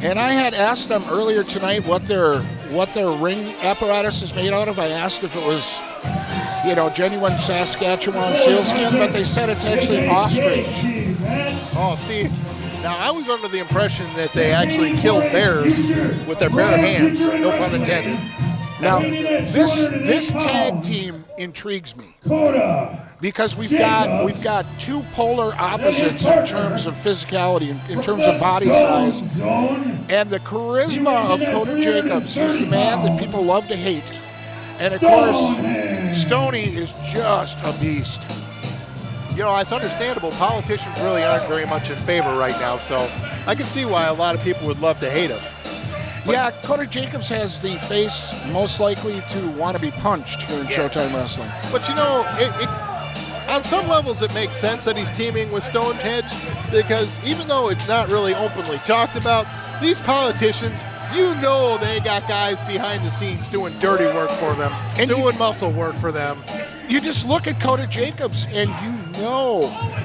And I had asked them earlier tonight what their ring apparatus is made out of. I asked if it was, genuine Saskatchewan sealskin, but they said it's actually ostrich. Oh, see, now I was under the impression that they actually killed bears with their bare hands. No pun intended. Now, this tag team intrigues me because we've got two polar opposites in terms of physicality, in terms of body size, and the charisma of Koda Jacobs. He's the man that people love to hate, and of course, Stoney is just a beast. It's understandable. Politicians really aren't very much in favor right now, so I can see why a lot of people would love to hate him. Yeah, Koda Jacobs has the face most likely to want to be punched here in Showtime Wrestling. But on some levels it makes sense that he's teaming with Stonehenge, because even though it's not really openly talked about, these politicians, they got guys behind the scenes doing dirty work for them, and doing muscle work for them. You just look at Koda Jacobs and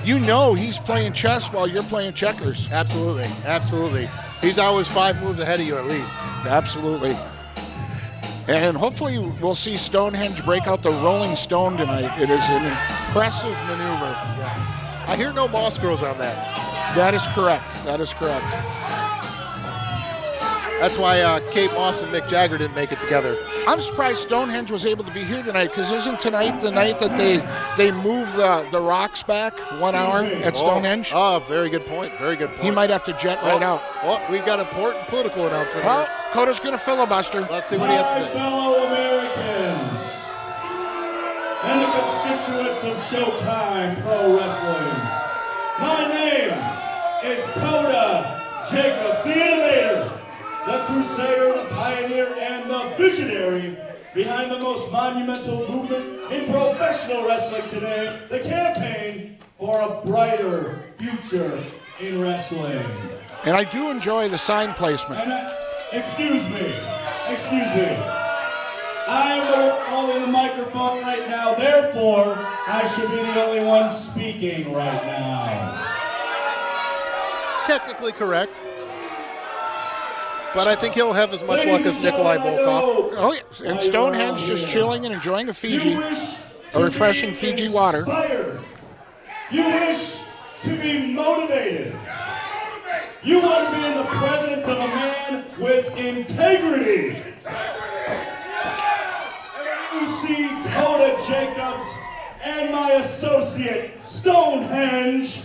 you know he's playing chess while you're playing checkers. Absolutely, absolutely. He's always 5 moves ahead of you at least. Absolutely. And hopefully we'll see Stonehenge break out the Rolling Stone tonight. It is an impressive maneuver. Yeah. I hear no moss grows on that. That is correct. That's why Kate Moss and Mick Jagger didn't make it together. I'm surprised Stonehenge was able to be here tonight, because isn't tonight the night that they move the rocks back 1 hour at Stonehenge? Oh, very good point. Very good point. He might have to jet right out. Oh, we've got an important political announcement here. Well, Koda's going to filibuster. Let's see what he has to say. Fellow Americans and the constituents of Showtime Pro Wrestling. My name is Koda Jacobs, the innovator, the crusader, the pioneer, and the visionary behind the most monumental movement in professional wrestling today, the campaign for a brighter future in wrestling. And I do enjoy the sign placement. Excuse me. I am the one holding the microphone right now, therefore, I should be the only one speaking right now. Technically correct. But I think he'll have as much luck as Nikolai Volkov. Oh, yeah. And Stonehenge just chilling and enjoying a Fiji, a refreshing Fiji water. You wish to be motivated. You want to be in the presence of a man with integrity. And you see Koda Jacobs and my associate Stonehenge.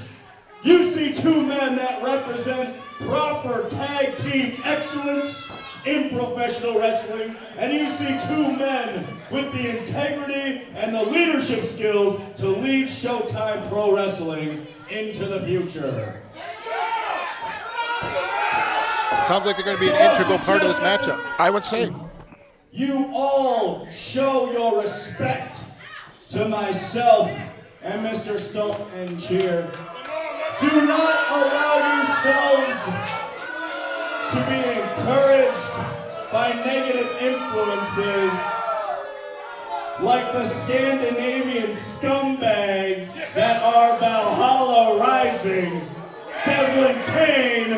You see two men that represent proper tag team excellence in professional wrestling, and you see two men with the integrity and the leadership skills to lead Showtime Pro Wrestling into the future. Sounds like they're going to be an integral part of this matchup. I would say. You all show your respect to myself and Mr. Stonehenge here. Do not allow yourselves to be encouraged by negative influences like the Scandinavian scumbags that are Valhalla Rising, Devlin Kain,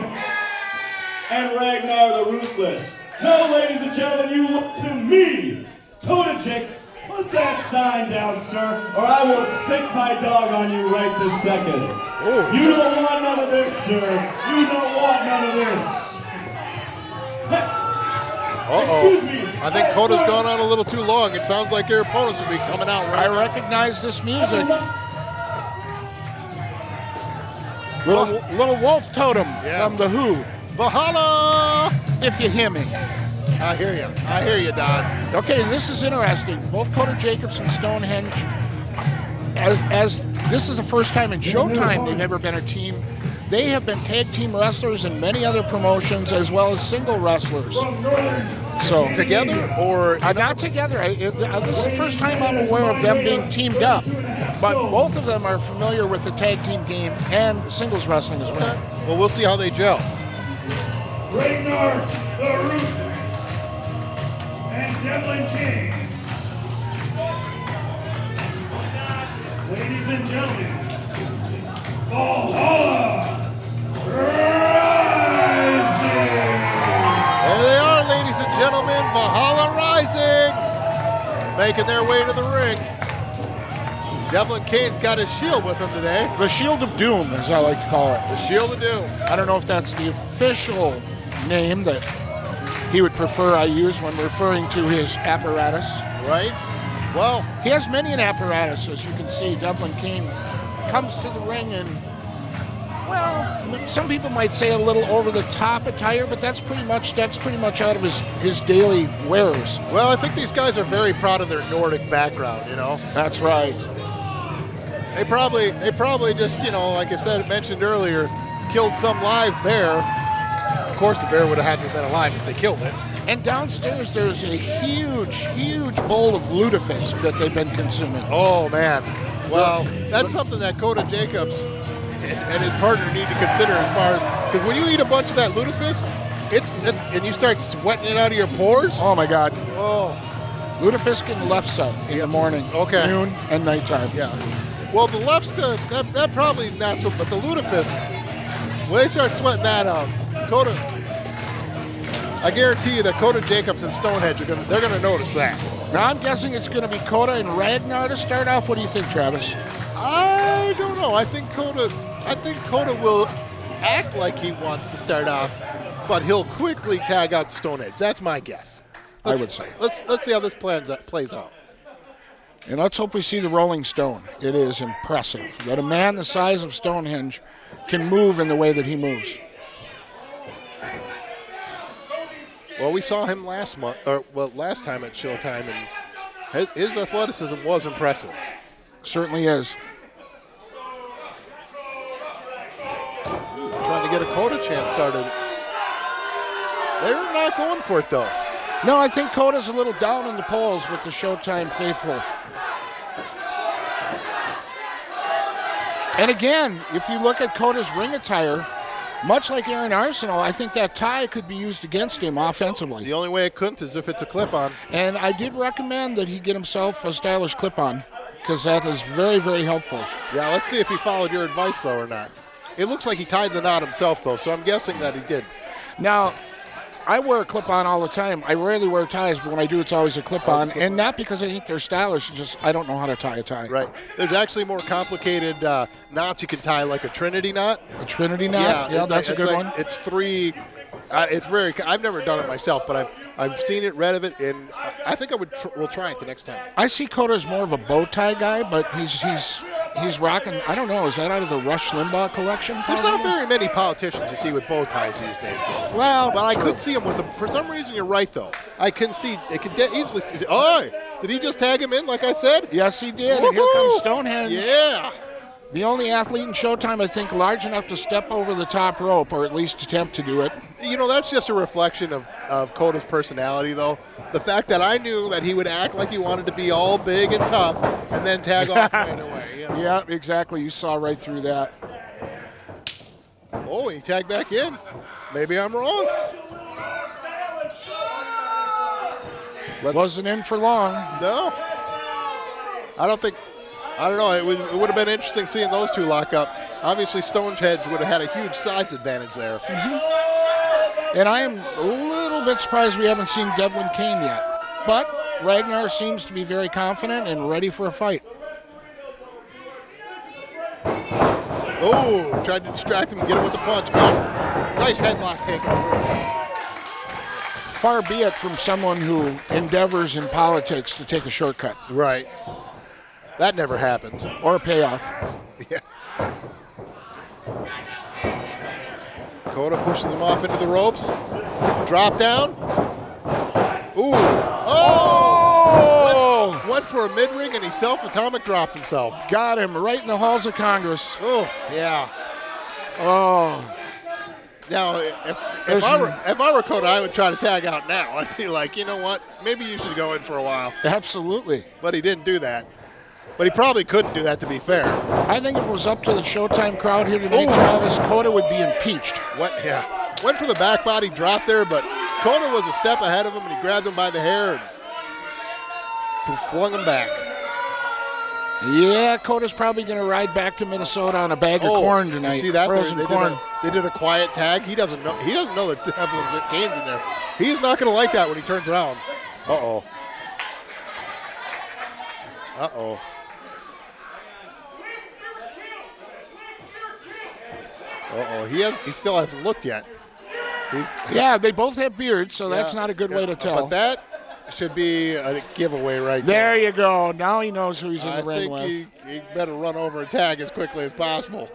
and Ragnar the Ruthless. No, ladies and gentlemen, you look to me, Koda Jacobs. Put that sign down, sir, or I will sick my dog on you right this second. Ooh. You don't want none of this, sir. You don't want none of this. Excuse me. I think Koda's gone on a little too long. It sounds like your opponents will be coming out right I recognize this music. Little wolf totem from The Who. Valhalla! If you hear me. I hear you, Don. Okay, this is interesting. Both Koda Jacobs and Stonehenge, as this is the first time in Showtime they've ever been a team. They have been tag team wrestlers in many other promotions, as well as single wrestlers. So together or not together? This is the first time I'm aware of them being teamed up. But both of them are familiar with the tag team game and singles wrestling as well. Well, we'll see how they gel. Ragnar the Ruthless and Devlin Kain. Ladies and gentlemen, Valhalla Rising! gentlemen, Valhalla Rising, making their way to the ring. Devlin Kain's got his shield with him today. The Shield of Doom, as I like to call it. The Shield of Doom. I don't know if that's the official name that he would prefer I use when referring to his apparatus. Right. Well, he has many an apparatus, as you can see. Devlin Kain comes to the ring in, well, some people might say a little over-the-top attire, but that's pretty much out of his daily wears. Well, I think these guys are very proud of their Nordic background, you know. That's right. They probably just, you know, like I said, mentioned earlier, killed some live bear. Of course, the bear would have had to have been alive if they killed it. And downstairs, there's a huge bowl of lutefisk that they've been consuming. Oh, man. Well, that's something that Koda Jacobs and his partner need to consider as far as, because when you eat a bunch of that lutefisk, it's and you start sweating it out of your pores. Oh my God. Oh. Lutefisk in the left side in the morning, okay, noon, and nighttime. Yeah. Well, the left's good. That probably not so, but the lutefisk, when they start sweating that out, Koda, I guarantee you that Koda Jacobs and Stonehenge they're gonna notice that. Now I'm guessing it's gonna be Koda and Ragnar to start off. What do you think, Travis? I don't know. I think Koda will act like he wants to start off, but he'll quickly tag out Stonehenge. That's my guess. I would say. Let's see how this plays out. And let's hope we see the Rolling Stone. It is impressive that a man the size of Stonehenge can move in the way that he moves. Well, we saw him last time at Showtime, and his athleticism was impressive. Certainly is. Trying to get a Koda chant started. They're not going for it, though. No, I think Koda's a little down in the polls with the Showtime faithful. And again, if you look at Koda's ring attire, much like Aaron Arsenal, I think that tie could be used against him offensively. The only way it couldn't is if it's a clip-on. And I did recommend that he get himself a stylish clip-on, because that is very, very helpful. Yeah, let's see if he followed your advice, though, or not. It looks like he tied the knot himself, though, so I'm guessing that he did. Now, I wear a clip-on all the time. I rarely wear ties, but when I do, it's always a clip-on. And not because I think they're stylish, just I don't know how to tie a tie. Right. There's actually more complicated knots you can tie, like a Trinity knot. A Trinity knot? Yeah, that's a good one. It's three. I've never done it myself, but I've seen it, read of it, and I think we'll try it the next time. I see Koda as more of a bow tie guy, but he's rocking. I don't know. Is that out of the Rush Limbaugh collection? There's not very many politicians you see with bow ties these days, though. Well, but I could see them with them. For some reason, you're right, though. I can see. It could easily see. Oh, did he just tag him in, like I said? Yes, he did. Woo-hoo! And here comes Stonehenge. Yeah. The only athlete in Showtime, I think, large enough to step over the top rope, or at least attempt to do it. You know, that's just a reflection of Koda's personality, though. The fact that I knew that he would act like he wanted to be all big and tough and then tag off right away. You know? Yeah, exactly. You saw right through that. Oh, he tagged back in. Maybe I'm wrong. Wasn't in for long. No. I don't know. It would have been interesting seeing those two lock up. Obviously, Stonehenge would have had a huge size advantage there. Mm-hmm. And I am a little bit surprised we haven't seen Devlin Kain yet. But Ragnar seems to be very confident and ready for a fight. Oh, tried to distract him and get him with the punch. Oh, nice headlock taken. Far be it from someone who endeavors in politics to take a shortcut. Right. That never happens. Or a payoff. Yeah. Koda pushes him off into the ropes. Drop down. Ooh. Oh! Went for a mid-ring and he self-atomic dropped himself. Got him right in the halls of Congress. Oh, yeah. Oh. Now, if I were Koda, I would try to tag out now. I'd be like, you know what? Maybe you should go in for a while. Absolutely. But he didn't do that. But he probably couldn't do that, to be fair. I think if it was up to the Showtime crowd here tonight, Travis, Koda would be impeached. Yeah. Went for the back body drop there, but Koda was a step ahead of him, and he grabbed him by the hair and flung him back. Yeah, Koda's probably going to ride back to Minnesota on a bag of corn tonight. You see that? Frozen corn. They did a quiet tag. He doesn't know. He doesn't know that Devlin Kain's in there. He's not going to like that when he turns around. Uh-oh. Uh-oh. Uh-oh. He still hasn't looked yet. Yeah, they both have beards, so that's not a good way to tell. But that should be a giveaway right there. There you go. Now he knows who he's in the ring with. I think he better run over and tag as quickly as possible.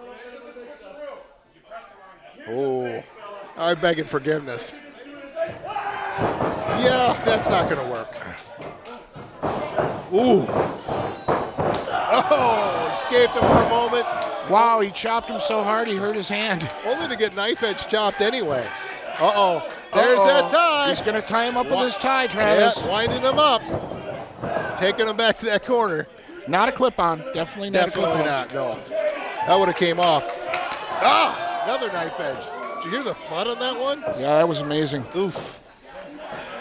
Oh, I'm begging forgiveness. Yeah, that's not going to work. Ooh. Oh, escaped him for a moment. Wow, he chopped him so hard he hurt his hand. Only to get knife edge chopped anyway. Uh-oh. There's that tie. He's going to tie him up with his tie, Travis. Yeah, winding him up. Taking him back to that corner. Not a clip-on. Definitely not a clip-on. Definitely not, no. That would have came off. Ah, another knife edge. Did you hear the thud on that one? Yeah, that was amazing. Oof.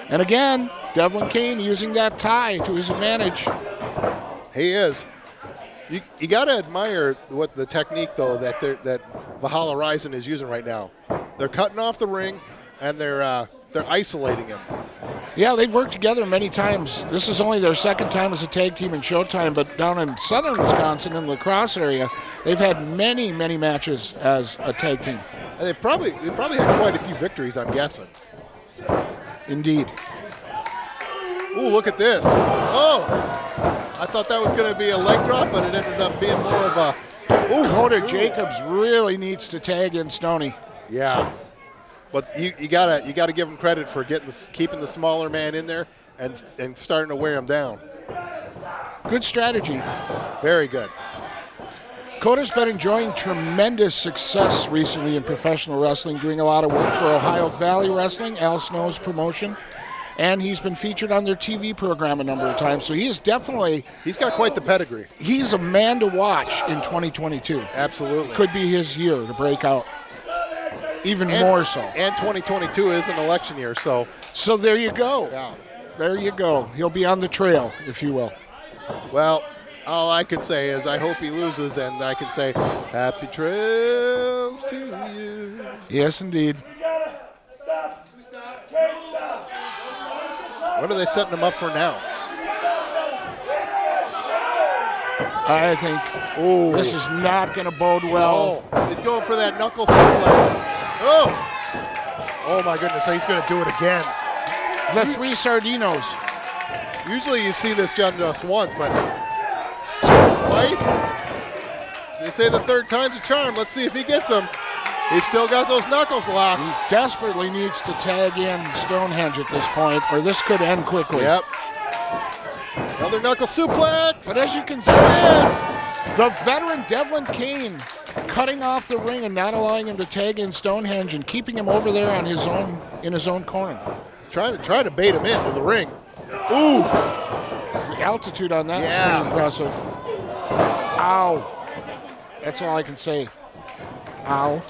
And again, Devlin Kain using that tie to his advantage. He is. You got to admire what the technique, though, that Valhalla Rising is using right now. They're cutting off the ring, and they're isolating him. Yeah, they've worked together many times. This is only their second time as a tag team in Showtime, but down in southern Wisconsin, in the La Crosse area, they've had many, many matches as a tag team. And they've probably had quite a few victories, I'm guessing. Indeed. Ooh, look at this. Oh, I thought that was going to be a leg drop, but it ended up being more of a... Ooh, Koda Jacobs really needs to tag in Stoney. Yeah, but you gotta give him credit for keeping the smaller man in there and starting to wear him down. Good strategy. Very good. Koda's been enjoying tremendous success recently in professional wrestling, doing a lot of work for Ohio Valley Wrestling, Al Snow's promotion, and he's been featured on their TV program a number of times. So he's got quite the pedigree. He's a man to watch in 2022. Absolutely. Could be his year to break out. Even more so. And 2022 is an election year, so. So there you go. Yeah. There you go. He'll be on the trail, if you will. Well, all I can say is I hope he loses, and I can say happy trails to you. Yes, indeed. You gotta stop. Can't stop. What are they setting him up for now? I think this is not going to bode well. Oh, he's going for that knuckle suplex. Oh my goodness, he's going to do it again. The three Sardinos. Usually you see this done just once, but twice? They say the third time's a charm. Let's see if he gets them. He's still got those knuckles locked. He desperately needs to tag in Stonehenge at this point, or this could end quickly. Yep. Another knuckle suplex. But as you can see, the veteran Devlin Kain cutting off the ring and not allowing him to tag in Stonehenge and keeping him over there on in his own corner. Trying to bait him into the ring. Ooh. The altitude on that is pretty impressive. Ow. That's all I can say. Ow.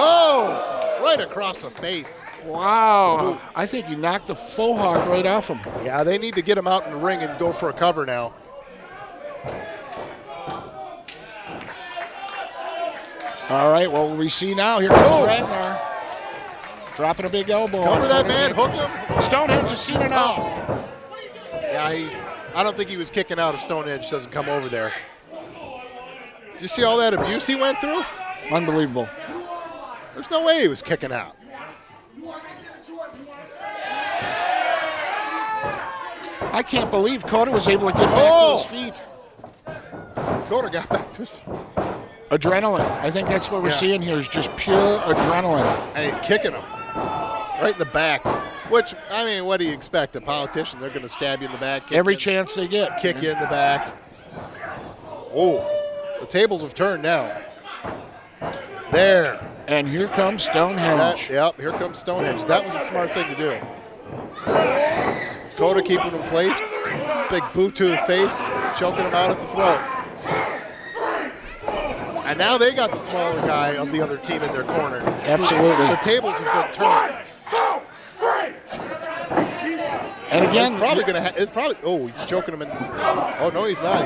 Oh, right across the face. Wow. Ooh. I think he knocked the faux hawk right off him. Yeah, they need to get him out in the ring and go for a cover now. All right, well, we see now. Here comes Ragnar. Dropping a big elbow. Cover that man, hook him. Stonehenge has seen enough. Yeah, I don't think he was kicking out if Stonehenge doesn't come over there. Did you see all that abuse he went through? Unbelievable. There's no way he was kicking out. I can't believe Koda was able to get back to his feet. Koda got back to his... Adrenaline. I think that's what we're seeing here is just pure adrenaline. And he's kicking him right in the back. Which, I mean, what do you expect? A politician, they're going to stab you in the back. Every chance they get. Kick you in the back. Oh, the tables have turned now. There. And here comes Stonehenge. Here comes Stonehenge. That was a smart thing to do. Koda keeping him placed. Big boot to the face, choking him out at the throat. And now they got the smaller guy of the other team in their corner. Absolutely. The tables have been turned. And again, it's probably going to. It's probably. Oh, he's choking him in. Oh no, he's not.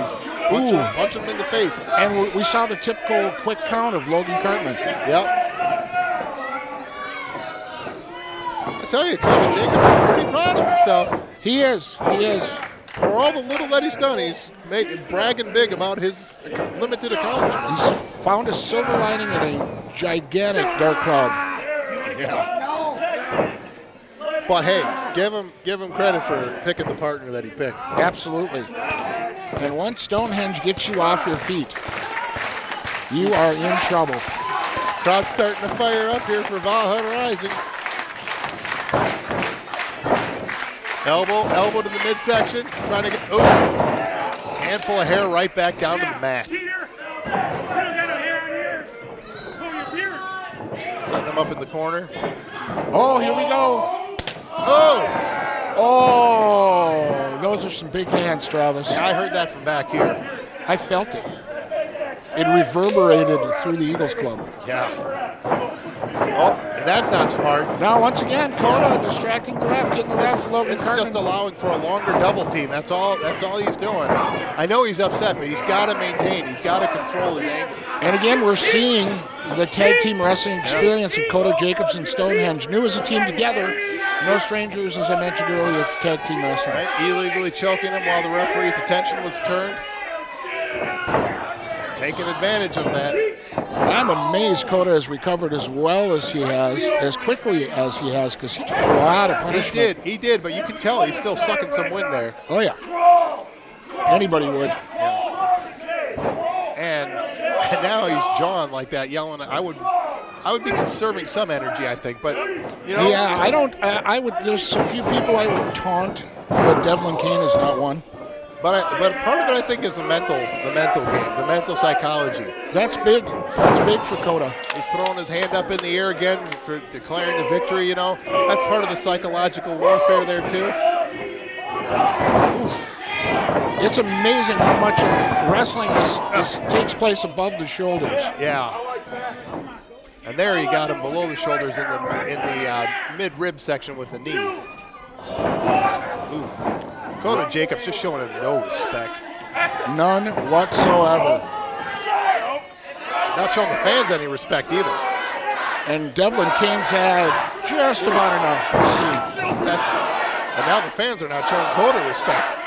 Punch him in the face. And we saw the typical quick count of Logan Cartman. Yep. I tell you, Koda Jacobs is pretty proud of himself. He is. For all the little that he's done, he's bragging big about his limited accomplishments. He's found a silver lining in a gigantic dark cloud. Yeah. But hey, give him credit for picking the partner that he picked. Absolutely. And once Stonehenge gets you off your feet, you are in trouble. Crowd's starting to fire up here for Valhalla Rising. Elbow to the midsection, trying to get, handful of hair right back down to the mat. Setting him up in the corner. Oh, here we go. Oh, those are some big hands, Travis. Yeah, I heard that from back here. I felt it. It reverberated through the Eagles Club. Yeah. Oh, that's not smart. Now, once again, Koda distracting the ref, getting the ref. Logan It's Cartman. just allowing for a longer double team. That's all he's doing. I know he's upset, but he's got to maintain. He's got to control his anger. And again, we're seeing the tag team wrestling experience of Koda Jacobs and Stonehenge. New as a team together. No strangers, as I mentioned earlier, to tag team wrestling. Right? Illegally choking him while the referee's attention was turned. Taking advantage of that. I'm amazed Koda has recovered as well as he has, as quickly as he has, because he took a lot of punishment. He did, but you can tell he's still sucking some wind there. Oh, yeah. Anybody would. And now he's jawing like that, yelling. I would be conserving some energy, I think, but you know. Yeah, I don't. I would. There's a few people I would taunt, but Devlin Kain is not one. But part of it, I think, is the mental game, the mental psychology. That's big. That's big for Koda. He's throwing his hand up in the air again for declaring the victory. You know, that's part of the psychological warfare there too. Oof. It's amazing how much of wrestling takes place above the shoulders. Yeah. And there he got him below the shoulders in the mid-rib section with the knee. Ooh. Koda Jacobs just showing him no respect. None whatsoever. Not showing the fans any respect either. And Devlin Kain's had just about enough to see. And now the fans are not showing Koda respect.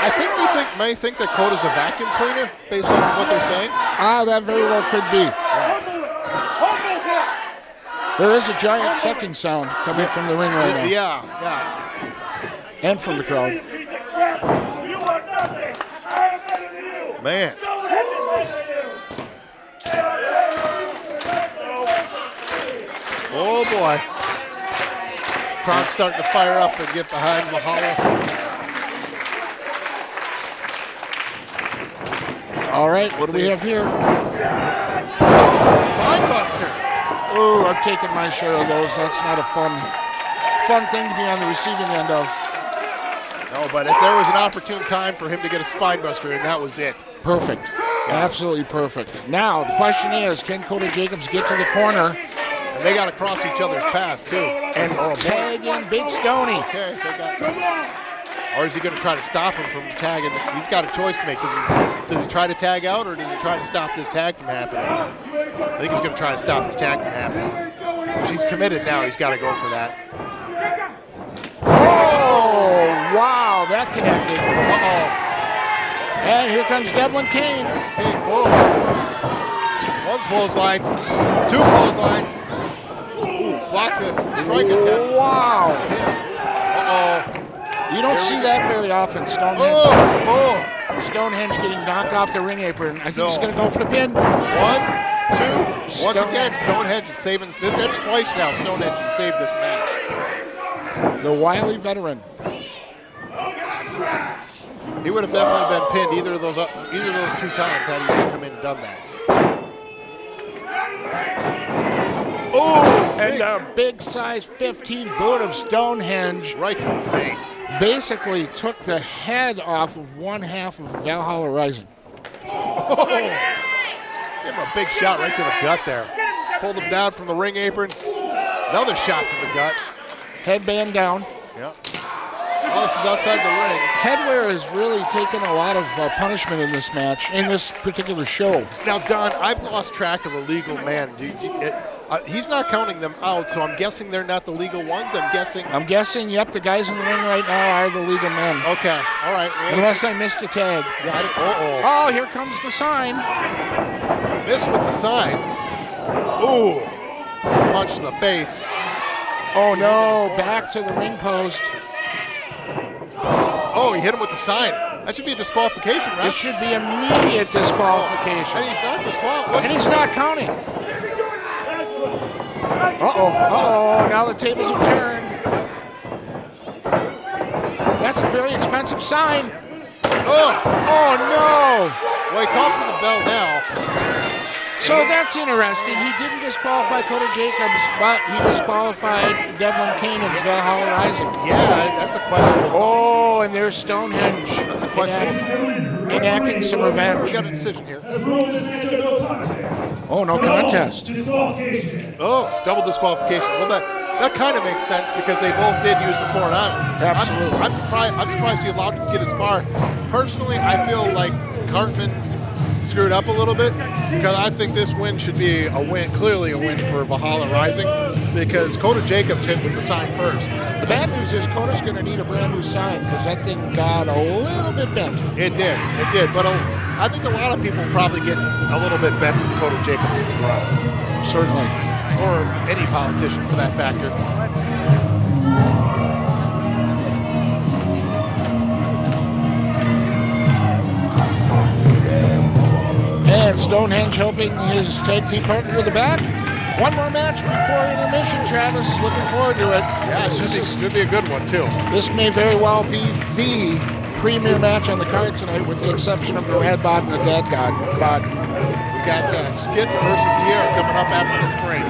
I think they may think that Koda's a vacuum cleaner based off of what they're saying. That very well could be. There is a giant sucking sound coming from the ring right now. Yeah. And from the crowd. Man. Oh boy. Crowd's starting to fire up and get behind Valhalla. All right, what do we have here? Spinebuster. Oh, I've taken my share of those. That's not a fun thing to be on the receiving end of. No, but if there was an opportune time for him to get a spinebuster, and that was it. Perfect. Absolutely perfect. Now, the question is, can Koda Jacobs get to the corner? And they got to cross each other's paths, too. And tag in Big Stoney. Okay, or is he going to try to stop him from tagging? He's got a choice to make. Does he try to tag out, or does he try to stop this tag from happening? I think he's going to try to stop this tag from happening. Which he's committed now. He's got to go for that. Oh, wow, that connected. Uh-oh. And here comes Devlin Kain. Kain, whoa. One clothesline, two clotheslines. Ooh, block the strike attempt. Wow. Uh-oh. You don't see that very often, Stonehenge. Stonehenge getting knocked off the ring apron. I think he's going to go for the pin. 1, 2. Once again, Stonehenge is saving. That's twice now Stonehenge has saved this match. The wily veteran. He would have definitely been pinned either of those 2 times had he come in and done that. Oh, and a big size 15 boot of Stonehenge. Right to the face. Basically took the head off of one half of Valhalla Rising. Oh, give him a big shot right to the gut there. Pulled him down from the ring apron. Another shot to the gut. Headband down. Yep. Oh, this is outside the ring. Headwear has really taken a lot of punishment in this match, in this particular show. Now, Don, I've lost track of the legal man. He's not counting them out, so I'm guessing they're not the legal ones. I'm guessing, yep, the guys in the ring right now are the legal men. Okay, all right. Well, unless I missed a tag. Oh, here comes the sign. Missed with the sign. Ooh, punch to the face. Oh, no, back to the ring post. Oh, he hit him with the sign. That should be a disqualification, right? It should be immediate disqualification. And he's not disqualified. And he's not counting. Uh-oh, now the tables have turned. That's a very expensive sign. Oh, no. Well, he called for the bell now. So that's interesting. He didn't disqualify Koda Jacobs, but he disqualified Devlin Kain of Valhalla Rising. Yeah, that's a questionable. Oh, and there's Stonehenge. That's a question. Enacting some revenge. We got a decision here. Oh, no contest. Oh, double disqualification. Well, that kind of makes sense because they both did use the foreign honor. Absolutely. I'm surprised he allowed him to get as far. Personally, I feel like Cartman screwed up a little bit because I think this win should be a win, clearly a win for Valhalla Rising because Koda Jacobs hit with the sign first. The bad news is Koda's going to need a brand new sign because that thing got a little bit bent. It did. But I think a lot of people probably get a little bit bent with Koda Jacobs as well. Certainly. Or any politician for that factor. And Stonehenge helping his tag team partner to the back. One more match before intermission, Travis. Looking forward to it. Yeah, it should be a good one, too. This may very well be the premier match on the card tonight, with the exception of the Rad Bod and the Dad God. Bod. We got Skitz versus Sierra coming up after this break.